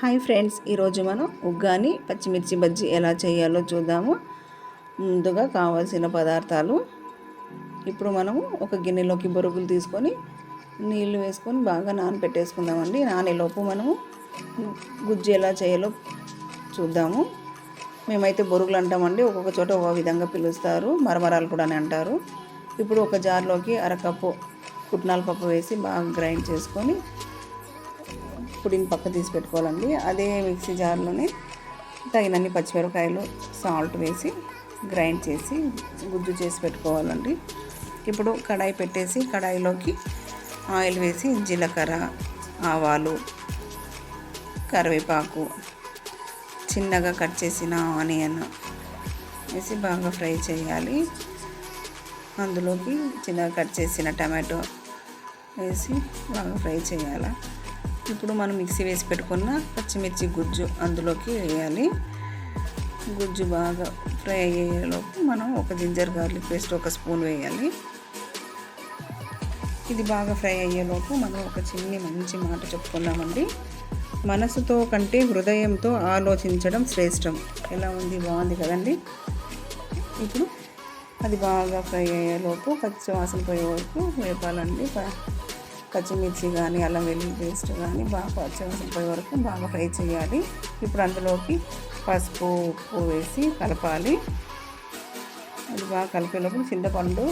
Hi friends, ఈరోజు మనం ఉగ్గాని పచ్చిమిర్చి బజ్జీ ఎలా చేయాలో చూద్దాము. ముందుగా కావాల్సిన పదార్థాలు. ఇప్పుడు మనము ఒక గిన్నెలోకి బొరుగులు తీసుకొని నీళ్లు వేసుకొని బాగా నానబెట్టేసుకుందామండి. నానేలోపు మనము గుజ్జు ఎలా చేయాలో చూద్దాము. మేమైతే బొరుగులు అంటామండి, ఒక్కొక్క చోట ఒక విధంగా పిలుస్తారు, మరమరాలు కూడా అని అంటారు. ఇప్పుడు ఒక జార్లోకి అరకప్పు పుట్నాల పప్పు వేసి బాగా గ్రైండ్ చేసుకొని పొడిని పక్క తీసి పెట్టుకోవాలండి. అదే మిక్సీ జార్లోనే తగినన్ని పచ్చిమిరపకాయలు, సాల్ట్ వేసి గ్రైండ్ చేసి గుజ్జు చేసి పెట్టుకోవాలండి. ఇప్పుడు కడాయి పెట్టేసి కడాయిలోకి ఆయిల్ వేసి జీలకర్ర, ఆవాలు, కరివేపాకు, చిన్నగా కట్ చేసిన ఆనియన్ వేసి బాగా ఫ్రై చేయాలి. అందులోకి చిన్నగా కట్ చేసిన టమాటో వేసి బాగా ఫ్రై చేయాలి. ఇప్పుడు మనం మిక్సీ వేసి పెట్టుకున్న పచ్చిమిర్చి గుజ్జు అందులోకి వేయాలి. గుజ్జు బాగా ఫ్రై అయ్యేలోపు మనం ఒక జింజర్ గార్లిక్ పేస్ట్ ఒక స్పూన్ వేయాలి. ఇది బాగా ఫ్రై అయ్యేలోపు మనం ఒక మంచి మాట చెప్పుకుందామండి. మనసుతో కంటే హృదయంతో ఆలోచించడం శ్రేష్టం. ఎలా ఉంది? బాగుంది కదండి. ఇప్పుడు అది బాగా ఫ్రై అయ్యేలోపు పచ్చి వాసన పోయే వరకు వేపాలండి. పచ్చిమిర్చి కానీ అల్లం వెల్లుల్లి పేస్ట్ కానీ బాగా పచ్చివాసన పోయే వరకు బాగా ఫ్రై చేయాలి. ఇప్పుడు అందులోకి పసుపు, ఉప్పు వేసి కలపాలి. అది బాగా కలిపేటప్పుడు చింతపండు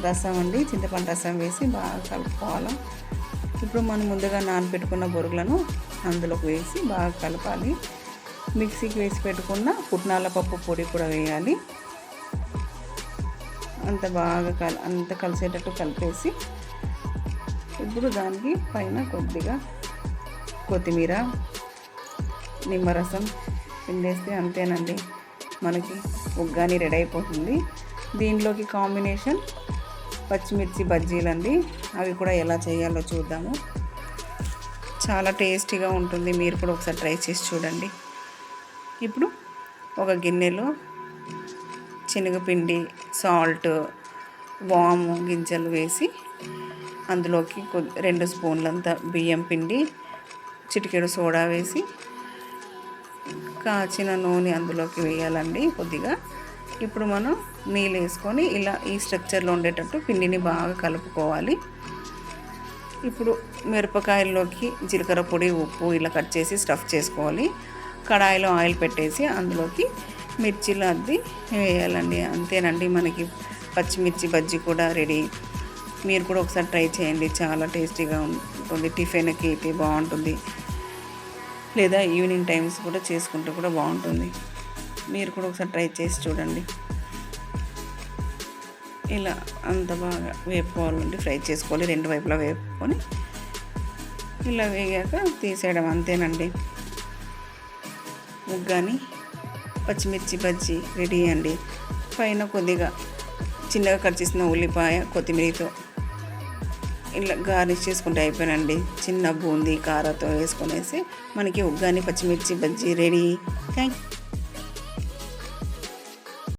రసం వేసి బాగా కలుపుకోవాలి. ఇప్పుడు మనం ముందుగా నానబెట్టుకున్న బొరుగులను అందులోకి వేసి బాగా కలపాలి. మిక్సీకి వేసి పెట్టుకున్న పుట్నాల పప్పు పొడి కూడా వేయాలి. అంత కలిసేటట్టు కలిపేసి ఇప్పుడు దానికి పైన కొద్దిగా కొత్తిమీర, నిమ్మరసం పిండేస్తే అంతేనండి, మనకి ఉగ్గాని రెడీ అయిపోతుంది. దీనిలోకి కాంబినేషన్ పచ్చిమిర్చి బజ్జీలండి. అవి కూడా ఎలా చేయాలో చూద్దాము. చాలా టేస్టీగా ఉంటుంది. మీరు కూడా ఒకసారి ట్రై చేసి చూడండి. ఇప్పుడు ఒక గిన్నెలో శనగపిండి, సాల్ట్, వాము గింజలు వేసి అందులోకి 2 స్పూన్లంత బియ్యం పిండి, చిటికెడు సోడా వేసి కాచిన నూనె అందులోకి వేయాలండి కొద్దిగా. ఇప్పుడు మనం నీళ్ళు వేసుకొని ఇలా ఈ స్ట్రక్చర్లో ఉండేటట్టు పిండిని బాగా కలుపుకోవాలి. ఇప్పుడు మిరపకాయల్లోకి జీలకర్ర పొడి, ఉప్పు ఇలా కట్ చేసి స్టఫ్ చేసుకోవాలి. కడాయిలో ఆయిల్ పెట్టేసి అందులోకి మిర్చీలు అద్ది వేయాలండి. అంతేనండి, మనకి పచ్చిమిర్చి బజ్జీ కూడా రెడీ. మీరు కూడా ఒకసారి ట్రై చేయండి. చాలా టేస్టీగా ఉంటుంది. టిఫిన్కి అయితే బాగుంటుంది, లేదా ఈవినింగ్ టైమ్స్ కూడా చేసుకుంటూ కూడా బాగుంటుంది. మీరు కూడా ఒకసారి ట్రై చేసి చూడండి. ఇలా అంత బాగా వేపుకోవాలండి, ఫ్రై చేసుకోవాలి. 2 వైపులా వేపుకొని ఇలా వేగాక తీసేయడం అంతేనండి. ఉగ్గాని పచ్చిమిర్చి బజ్జీ రెడీ అండి. పైన కొద్దిగా చిన్నగా కట్ చేసిన ఉల్లిపాయ, కొత్తిమీరతో ఇలా గార్నిష్ చేసుకుంటే అయిపోయానండి. చిన్న బూందీ కారాతో వేసుకొనేసి మనకి ఉగ్గాని పచ్చిమిర్చి బజ్జీ రెడీ. Thank you.